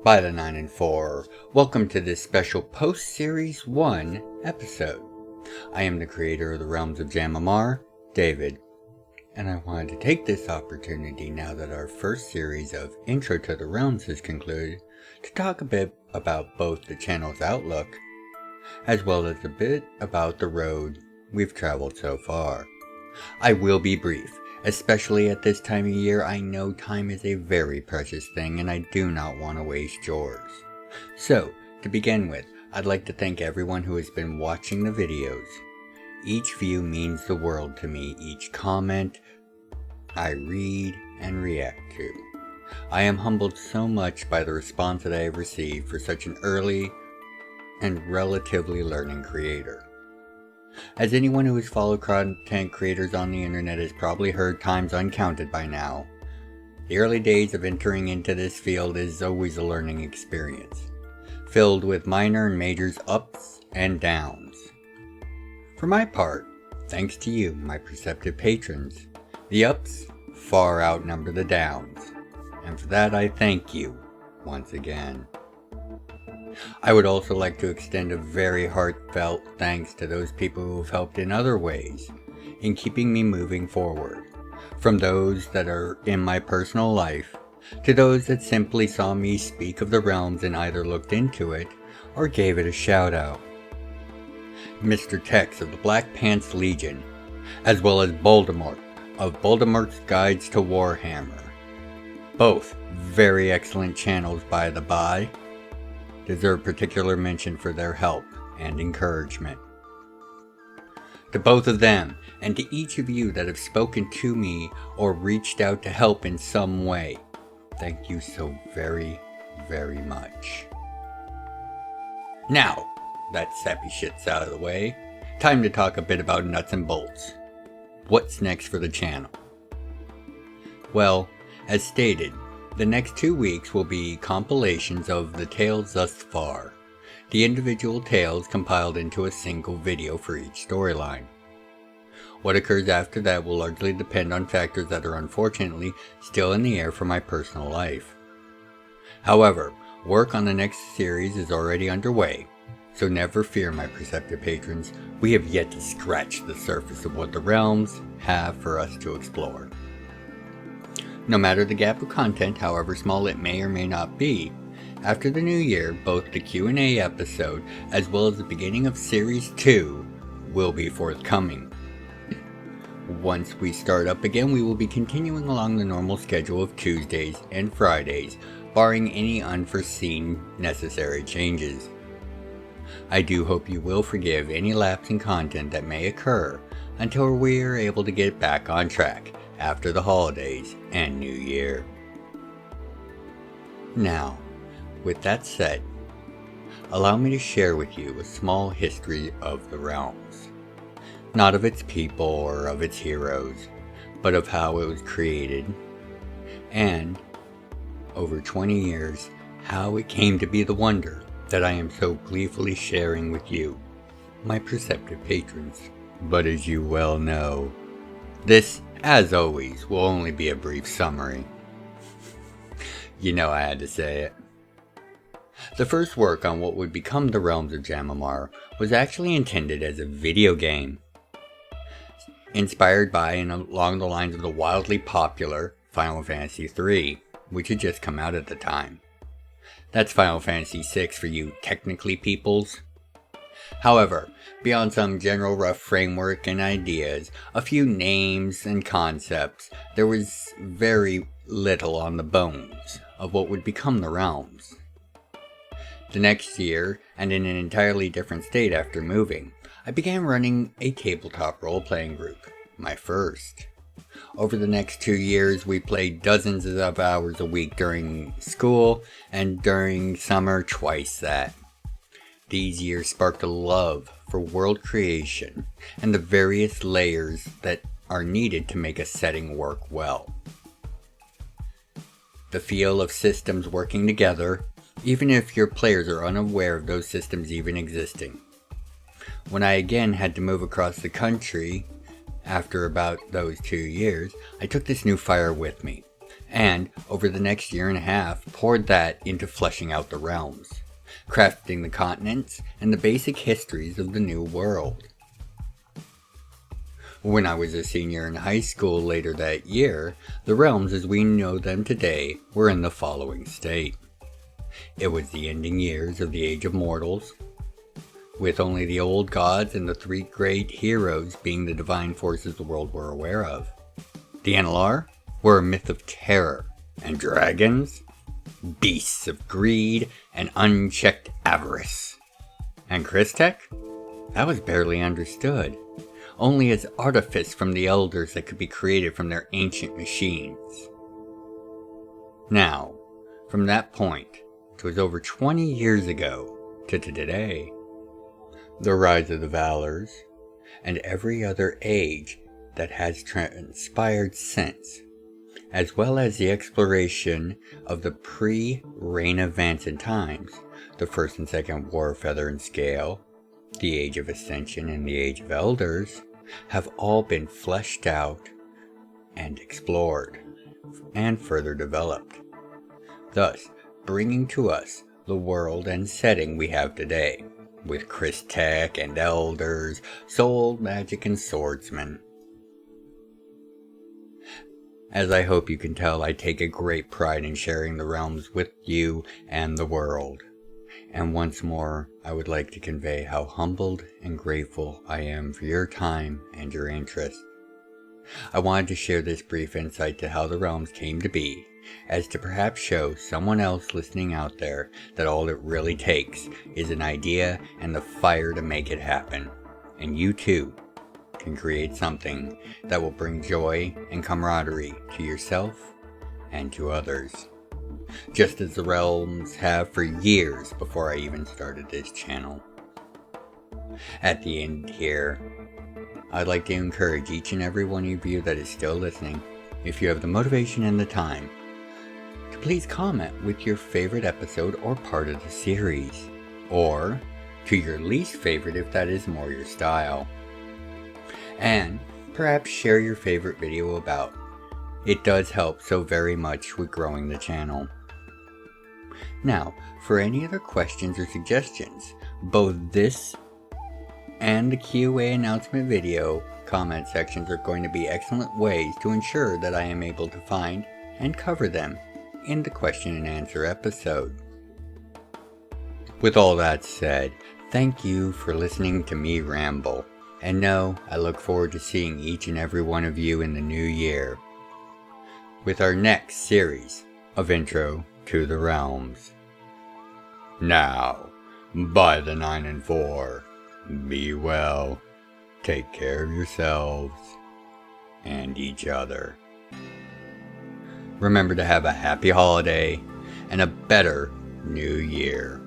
By the 9 and 4, welcome to this special post-Series 1 episode. I am the creator of the Realms of Jamamar, David, and I wanted to take this opportunity now that our first series of Intro to the Realms has concluded to talk a bit about both the channel's outlook, as well as a bit about the road we've traveled so far. I will be brief. Especially at this time of year, I know time is a very precious thing and I do not want to waste yours. So, to begin with, I'd like to thank everyone who has been watching the videos. Each view means the world to me, each comment I read and react to. I am humbled so much by the response that I have received for such an early and relatively learning creator. As anyone who has followed content creators on the internet has probably heard times uncounted by now, the early days of entering into this field is always a learning experience, filled with minor and major ups and downs. For my part, thanks to you, my perceptive patrons, the ups far outnumber the downs, and for that I thank you once again. I would also like to extend a very heartfelt thanks to those people who have helped in other ways in keeping me moving forward, from those that are in my personal life to those that simply saw me speak of the realms and either looked into it or gave it a shout out. Mr. Tex of the Black Pants Legion, as well as Voldemort of Voldemort's Guides to Warhammer, both very excellent channels by the by, deserve particular mention for their help and encouragement. To both of them, and to each of you that have spoken to me or reached out to help in some way, thank you so very, very much. Now, that sappy shit's out of the way, time to talk a bit about nuts and bolts. What's next for the channel? Well, as stated, the next 2 weeks will be compilations of the tales thus far, the individual tales compiled into a single video for each storyline. What occurs after that will largely depend on factors that are unfortunately still in the air for my personal life. However, work on the next series is already underway, so never fear, my perceptive patrons, we have yet to scratch the surface of what the realms have for us to explore. No matter the gap of content, however small it may or may not be, after the new year, both the Q&A episode as well as the beginning of Series 2 will be forthcoming. Once we start up again, we will be continuing along the normal schedule of Tuesdays and Fridays, barring any unforeseen necessary changes. I do hope you will forgive any lapse in content that may occur until we are able to get back on track after the holidays and New Year. Now, with that said, allow me to share with you a small history of the realms. Not of its people or of its heroes, but of how it was created, and, over 20 years, how it came to be the wonder that I am so gleefully sharing with you, my perceptive patrons. But as you well know, this, as always, will only be a brief summary. You know I had to say it. The first work on what would become the Realms of Jamamar was actually intended as a video game, inspired by and along the lines of the wildly popular Final Fantasy III, which had just come out at the time. That's Final Fantasy VI for you technically peoples. However, beyond some general rough framework and ideas, a few names and concepts, there was very little on the bones of what would become the realms. The next year, and in an entirely different state after moving, I began running a tabletop role-playing group, my first. Over the next 2 years, we played dozens of hours a week during school, and during summer twice that. These years sparked a love for world creation and the various layers that are needed to make a setting work well. The feel of systems working together, even if your players are unaware of those systems even existing. When I again had to move across the country, after about those 2 years, I took this new fire with me, and over the next year and a half poured that into fleshing out the realms, crafting the continents and the basic histories of the new world. When I was a senior in high school later that year, the realms as we know them today were in the following state. It was the ending years of the Age of Mortals, with only the old gods and the three great heroes being the divine forces the world were aware of. The Analar were a myth of terror, and dragons, beasts of greed and unchecked avarice. And Christech? That was barely understood, only as artifice from the elders that could be created from their ancient machines. Now, from that point, it was over 20 years ago to today, the rise of the Valors, and every other age that has transpired since, as well as the exploration of the pre-Reign of Vancen times, the First and Second War of Feather and Scale, the Age of Ascension, and the Age of Elders, have all been fleshed out and explored, and further developed, thus bringing to us the world and setting we have today, with Christech and Elders, Soul, Magic, and Swordsmen. As I hope you can tell, I take a great pride in sharing the realms with you and the world. And once more, I would like to convey how humbled and grateful I am for your time and your interest. I wanted to share this brief insight to how the realms came to be, as to perhaps show someone else listening out there that all it really takes is an idea and the fire to make it happen. And you too can create something that will bring joy and camaraderie to yourself and to others, just as the realms have for years before I even started this channel. At the end here, I'd like to encourage each and every one of you that is still listening, if you have the motivation and the time, to please comment with your favorite episode or part of the series, or to your least favorite if that is more your style. And perhaps share your favorite video about. It does help so very much with growing the channel. Now, for any other questions or suggestions, both this and the QA announcement video comment sections are going to be excellent ways to ensure that I am able to find and cover them in the question and answer episode. With all that said, thank you for listening to me ramble. And know I look forward to seeing each and every one of you in the new year, with our next series of Intro to the Realms. Now, by the 9 and 4, be well, take care of yourselves and each other. Remember to have a happy holiday and a better new year.